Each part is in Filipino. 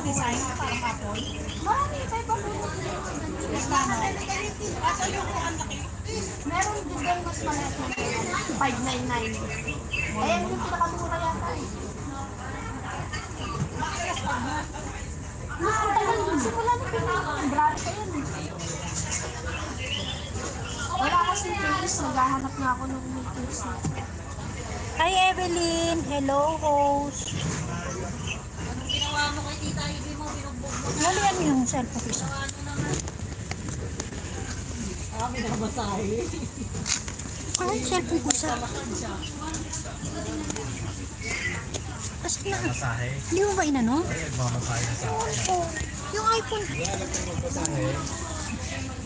design, parang apple. Marami tayo pa po. Asa yung ang laki? Meron din doon mas malaki na 599. Ayan yung pinakamura yata eh. Makalas pa mo. Mas ang tagal din. Simula na pinaka. Brand ko yun eh. Wala kasing case. Naghahanap nga ako ng may case na. Hi Evelyn, hello host. Anong ginawa mo kay Tita Ivy mo? Binugbog mo. Lalian mo yung cellphone isa. Ano naman? Minabasahe. Ay, cellphone ko sa... Asan na? Masahe. Hindi mo ba inano? Ay, magmamasahe na sa akin. Oh, yung iPhone.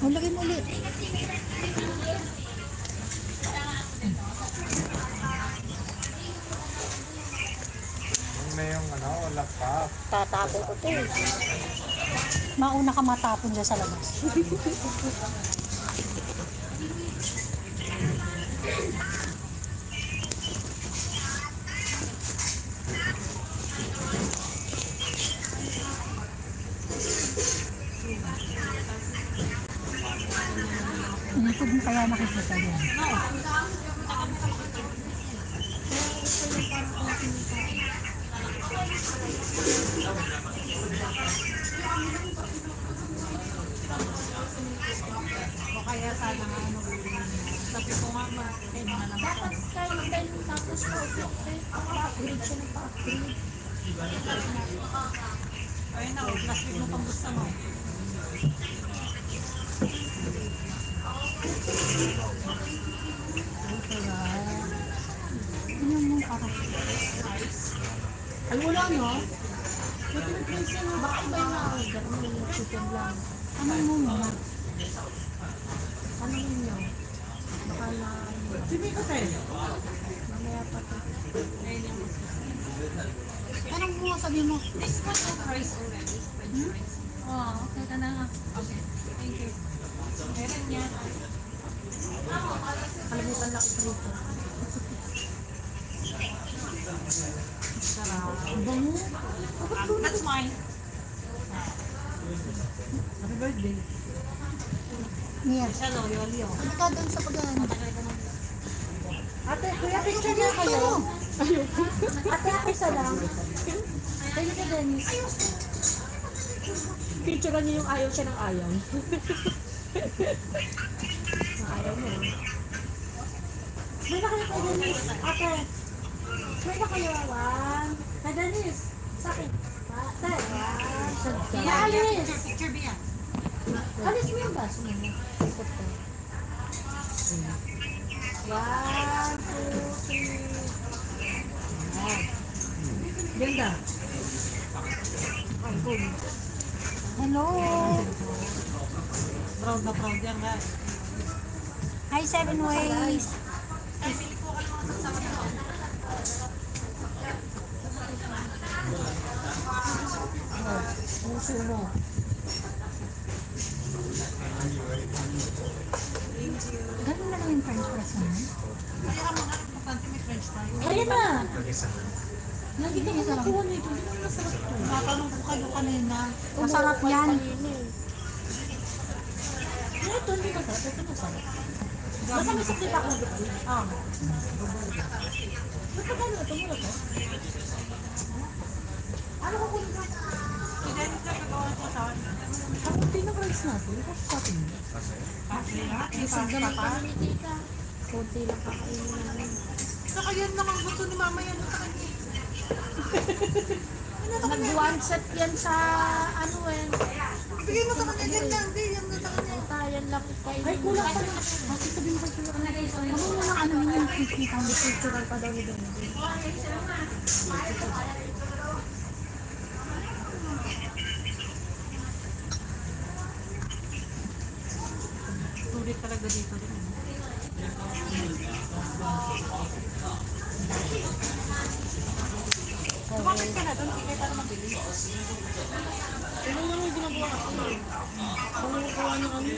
Lagay mo ulit. Yung na yung laptop. Tatapon ko ito eh. Mauna ka matapon dyan sa labas. Hindi mo kaya nakikita yan. O kaya sana nga ano. Sabi ko nga Dapat kayo tayo tapos po. Pa-upgrade siya ng pa-upgrade. ayun na, last week mo pang gusto mo. Ano mo para? Ay, wala no? Ba't nag-place na nga? Baka iba yung na-order mo yung chicken lang. Ano mo muna? Ano yun yun? Baka na... Sabi ko tayo. Mamaya pa to. Ayun yung Anong mo sabi mo? this was all rice already. French fries. Oh, okay ka na nga. Okay. Thank you. Meron yan. Kalimutan lang ito rito. Sarap. Bango. That's mine. Happy birthday. Mia. Hello, Yolio. Ano ka doon sa pag-ano? Ate, kuya, picture niya kayo. Ate, ako isa lang. Kayo ka, Dennis. Picture niya yung ayaw siya ng ayaw. Ayaw mo. May na kayo kay Dennis. Ate, may na kayo, Wan. Kay Dennis, sa akin. Ate, Wan. Alis. Picture ba yan? Alis mo yung baso mo. Ikot ko. 1, 2, 3. Ganda. Ang boom. Hello. Proud na proud yan, ha? Hi, Seven Ways. Puso mo. Ganun na lang yung French press mo. Kaya ka mga importante may French fries. Ayan na. Pag-isa na. Lagi ka makukuha nito. Hindi naman masarap to. Natanong ko kayo kanina. Masarap yan. Ito, hindi masarap. Ito masarap. Basta may sakit ako dito. Ah. Ba't magkano ito? Mura to? Ano ko kunin ka? Hindi na gagawa ko sa akin. Ang unti na price natin. Ito sa atin. Isang Isang naman kami ni tita. Kunti lang kakainin namin. Saka yan naman gusto ni mama yan sa kanya. Nag-one set yan sa ano eh. Bigay mo sa kanya yan lang. Bigay mo sa kanya. Tayan lang kainin. Ay, kulang pa lang. Bakit sabihin ko sila na guys? Ano mo lang ano yung kikita mo? Cultural pa daw ni Dono. Sulit talaga dito rin. Bakit ka na doon? Sige para mabilis. Ano naman yung ginagawa ko? Kumukuha na kami.